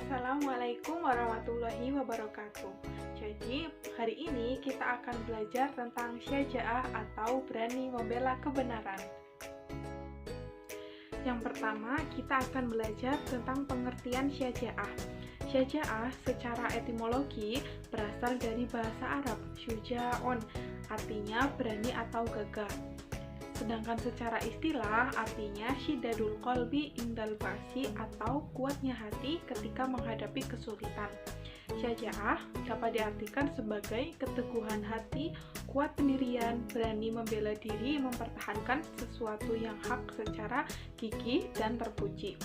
Assalamualaikum warahmatullahi wabarakatuh. Jadi, hari ini kita akan belajar tentang syaja'ah atau berani membela kebenaran. Yang pertama, kita akan belajar tentang pengertian syaja'ah. Syaja'ah secara etimologi berasal dari bahasa Arab, syuja'un, artinya berani atau gagah. Sedangkan secara istilah artinya syiddadul qalbi indal ba'si atau kuatnya hati ketika menghadapi kesulitan. Syaja'ah dapat diartikan sebagai keteguhan hati, kuat pendirian, berani membela diri, mempertahankan sesuatu yang hak secara gigih dan terpuji.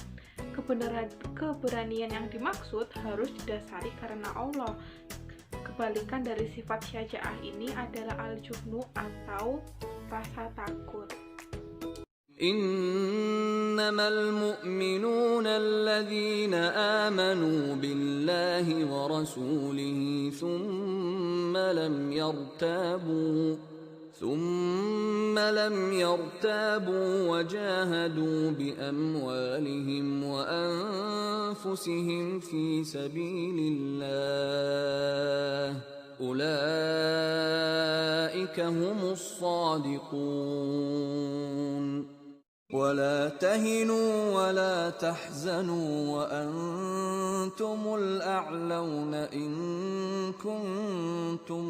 Keberanian yang dimaksud harus didasari karena Allah. Kebalikan dari sifat syaja'ah ini adalah al-jubnu atau rasa takut. Innamal mu'minuna alladhina amanu billahi wa rasulihi thumma lam yartabu wa jahadu bi amwalihim wa anfusihim fi sabilillah. Ulaika humus shadiqun. Wala tahinu wala tahzanu wa antumul a'launa in kuntum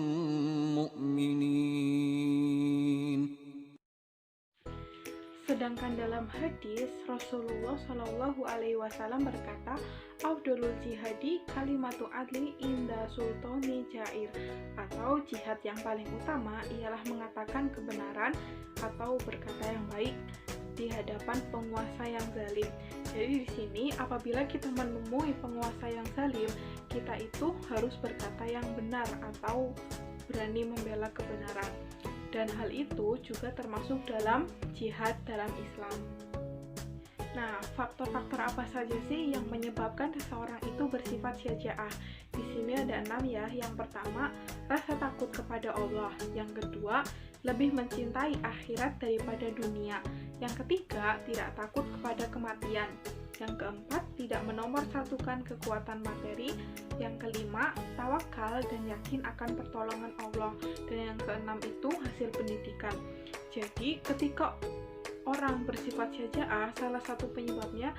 mu'minin. Sedangkan dalam hadis Rasulullah Shallallahu Alaihi Wasallam berkata, "Afdolul jihadi kalimatu adli inda sultani jair," atau jihad yang paling utama ialah mengatakan kebenaran atau berkata yang baik di hadapan penguasa yang zalim. Jadi di sini apabila kita menemui penguasa yang zalim, kita itu harus berkata yang benar atau berani membela kebenaran. Dan hal itu juga termasuk dalam jihad dalam Islam. Nah, faktor-faktor apa saja sih yang menyebabkan seseorang itu bersifat syaja'ah? Di sini ada 6 ya. Yang pertama, rasa takut kepada Allah. Yang kedua, lebih mencintai akhirat daripada dunia. Yang ketiga, tidak takut kepada kematian. Yang keempat, tidak menomorsatukan kekuatan materi. Yang kelima, tawakal dan yakin akan pertolongan Allah. Dan yang keenam itu hasil pendidikan. Jadi, ketika orang bersifat syaja'ah, salah satu penyebabnya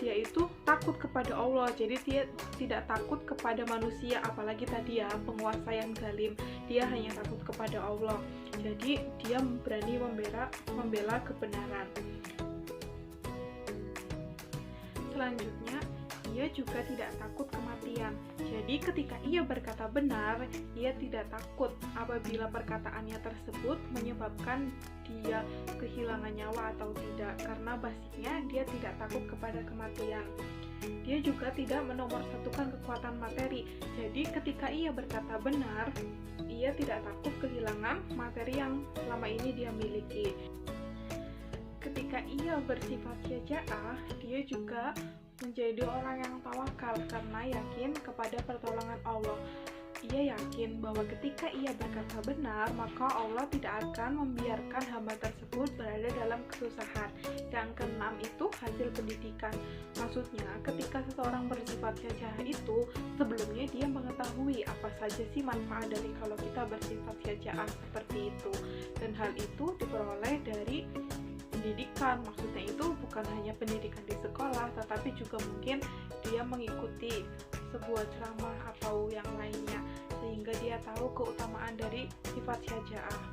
dia itu takut kepada Allah. Jadi dia tidak takut kepada manusia, apalagi tadi ya penguasa yang zalim. Dia hanya takut kepada Allah. Jadi dia berani membela kebenaran. Selanjutnya, ia juga tidak takut kematian. Jadi ketika ia berkata benar, ia tidak takut apabila perkataannya tersebut menyebabkan dia kehilangan nyawa atau tidak, karena basicnya dia tidak takut kepada kematian. Dia juga tidak menomorsatukan kekuatan materi. Jadi ketika ia berkata benar, ia tidak takut kehilangan materi yang selama ini dia miliki. Ketika ia bersifat syaja'ah, dia juga menjadi orang yang tawakal karena yakin kepada pertolongan Allah. Ia yakin bahwa ketika ia berkata benar, maka Allah tidak akan membiarkan hamba tersebut berada dalam kesusahan. Yang keenam itu hasil pendidikan. Maksudnya, ketika seseorang bersifat syaja'ah itu, sebelumnya dia mengetahui apa saja sih manfaat dari kalau kita bersifat syaja'ah seperti itu. Dan hal itu diperoleh dari pendidikan. Maksudnya itu bukan hanya pendidikan di sekolah, tetapi juga mungkin dia mengikuti sebuah ceramah atau yang lainnya, sehingga dia tahu keutamaan dari sifat syaja'ah.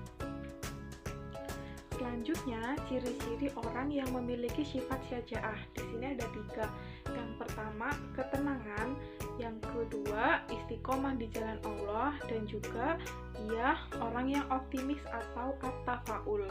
Selanjutnya, ciri-ciri orang yang memiliki sifat syaja'ah. Di sini ada 3. Yang pertama, ketenangan. Yang kedua, istiqomah di jalan Allah. Dan juga ia orang yang optimis atau at-tafaul.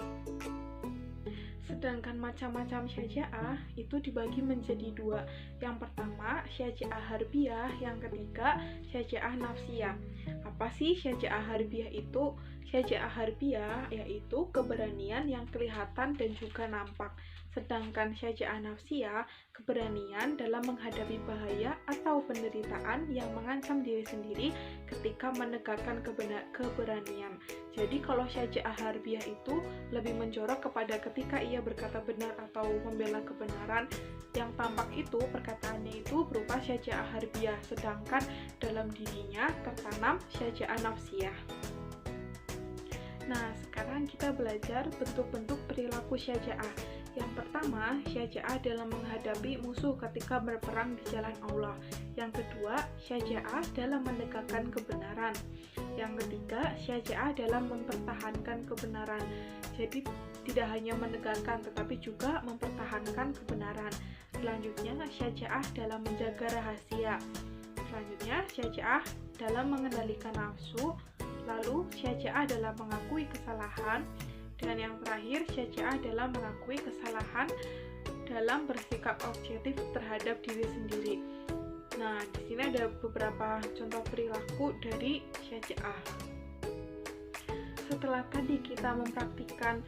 Sedangkan macam-macam syaja'ah itu dibagi menjadi 2. Yang pertama, syaja'ah harbiyah. Yang ketiga, syaja'ah nafsiyah. Apa sih syaja'ah harbiyah itu? Syaja'ah harbiyah yaitu keberanian yang kelihatan dan juga nampak. Sedangkan syaja'ah nafsiyah, keberanian dalam menghadapi bahaya atau penderitaan yang mengancam diri sendiri ketika menegakkan keberanian. Jadi kalau syaja'ah harbiyah itu lebih menjorok kepada ketika ia berkata benar atau membela kebenaran, yang tampak itu perkataannya itu berupa syaja'ah harbiyah, sedangkan dalam dirinya tertanam syaja'ah nafsiyah. Nah, sekarang kita belajar bentuk-bentuk perilaku syaja'ah. Yang pertama, syaja'ah dalam menghadapi musuh ketika berperang di jalan Allah. Yang kedua, syaja'ah dalam menegakkan kebenaran. Yang ketiga, syaja'ah dalam mempertahankan kebenaran. Jadi, tidak hanya menegakkan, tetapi juga mempertahankan kebenaran. Selanjutnya, syaja'ah dalam menjaga rahasia. Selanjutnya, syaja'ah dalam mengendalikan nafsu. Lalu, syaja'ah dalam mengakui kesalahan. Dan yang terakhir, syaja'ah dalam mengakui kesalahan dalam bersikap objektif terhadap diri sendiri. Nah, di sini ada beberapa contoh perilaku dari syaja'ah. Setelah tadi kita mempraktikkan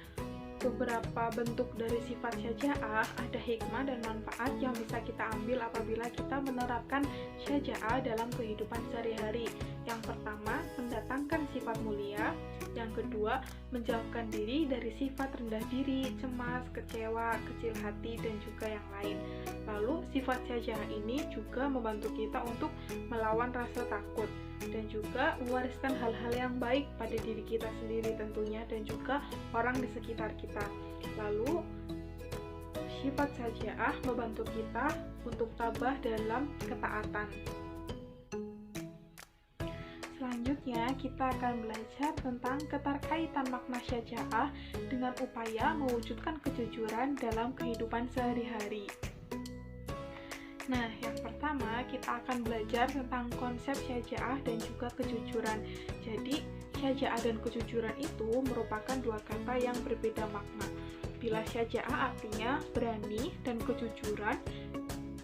beberapa bentuk dari sifat syaja'ah, ada hikmah dan manfaat yang bisa kita ambil apabila kita menerapkan syaja'ah dalam kehidupan sehari-hari. Yang pertama, mendatangkan sifat mulia. Yang kedua, menjauhkan diri dari sifat rendah diri, cemas, kecewa, kecil hati, dan juga yang lain. Lalu, sifat syaja'ah ini juga membantu kita untuk melawan rasa takut dan juga mewariskan hal-hal yang baik pada diri kita sendiri tentunya dan juga orang di sekitar kita. Lalu, sifat syaja'ah membantu kita untuk tabah dalam ketaatan. Selanjutnya, kita akan belajar tentang keterkaitan makna syaja'ah dengan upaya mewujudkan kejujuran dalam kehidupan sehari-hari. Nah, yang pertama kita akan belajar tentang konsep syaja'ah dan juga kejujuran. Jadi, syaja'ah dan kejujuran itu merupakan dua kata yang berbeda makna. Bila syaja'ah artinya berani dan kejujuran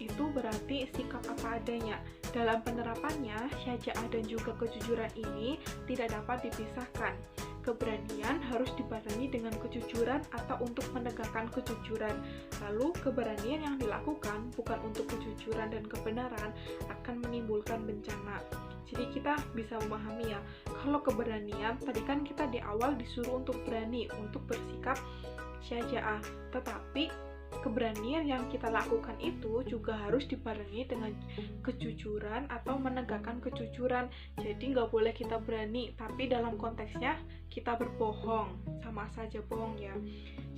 itu berarti sikap apa adanya. Dalam penerapannya, syaja'ah dan juga kejujuran ini tidak dapat dipisahkan. Keberanian harus dibarengi dengan kejujuran atau untuk menegakkan kejujuran. Lalu, keberanian yang dilakukan bukan untuk kejujuran dan kebenaran akan menimbulkan bencana. Jadi kita bisa memahami ya, kalau keberanian, tadi kan kita di awal disuruh untuk berani, untuk bersikap syaja'ah. Tetapi, keberanian yang kita lakukan itu juga harus dibarengi dengan kejujuran atau menegakkan kejujuran. Jadi nggak boleh kita berani, tapi dalam konteksnya kita berbohong, sama saja bohong ya.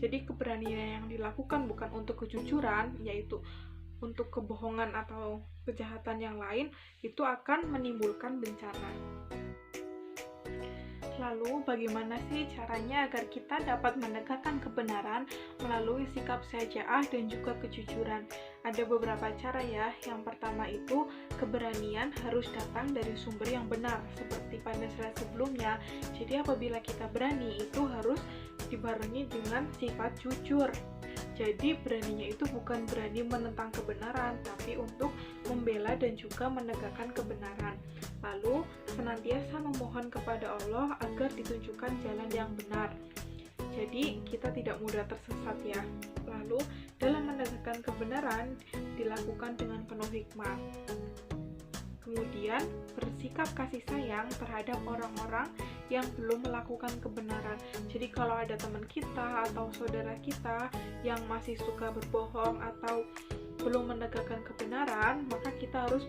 Jadi keberanian yang dilakukan bukan untuk kejujuran, yaitu untuk kebohongan atau kejahatan yang lain, itu akan menimbulkan bencana. Lalu, bagaimana sih caranya agar kita dapat menegakkan kebenaran melalui sikap syaja'ah dan juga kejujuran? Ada beberapa cara ya. Yang pertama itu, keberanian harus datang dari sumber yang benar, seperti pada slide sebelumnya. Jadi, apabila kita berani, itu harus dibarengi dengan sifat jujur. Jadi, beraninya itu bukan berani menentang kebenaran, tapi untuk membela dan juga menegakkan kebenaran. Lalu, senantiasa memohon kepada Allah agar ditunjukkan jalan yang benar. Jadi, kita tidak mudah tersesat ya. Lalu, dalam menegakkan kebenaran, dilakukan dengan penuh hikmah. Kemudian, bersikap kasih sayang terhadap orang-orang yang belum melakukan kebenaran. Jadi, kalau ada teman kita atau saudara kita yang masih suka berbohong atau belum menegakkan kebenaran, maka kita harus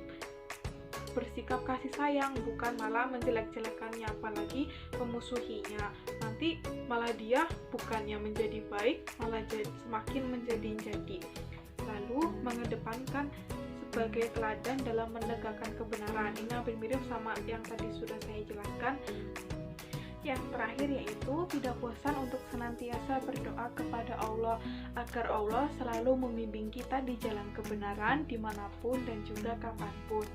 bersikap kasih sayang, bukan malah menjelek-jelekannya, apalagi memusuhinya. Nanti malah dia bukannya menjadi baik, malah semakin menjadi-jadi. Lalu mengedepankan sebagai teladan dalam menegakkan kebenaran. Ini hampir mirip sama yang tadi sudah saya jelaskan. Yang terakhir yaitu tidak bosan untuk senantiasa berdoa kepada Allah agar Allah selalu membimbing kita di jalan kebenaran dimanapun dan juga kapanpun.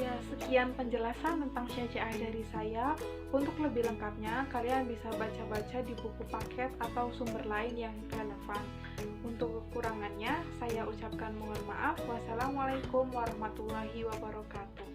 Ya, sekian penjelasan tentang syaja'ah dari saya. Untuk lebih lengkapnya, kalian bisa baca-baca di buku paket atau sumber lain yang relevan. Untuk kekurangannya, saya ucapkan mohon maaf. Wassalamualaikum warahmatullahi wabarakatuh.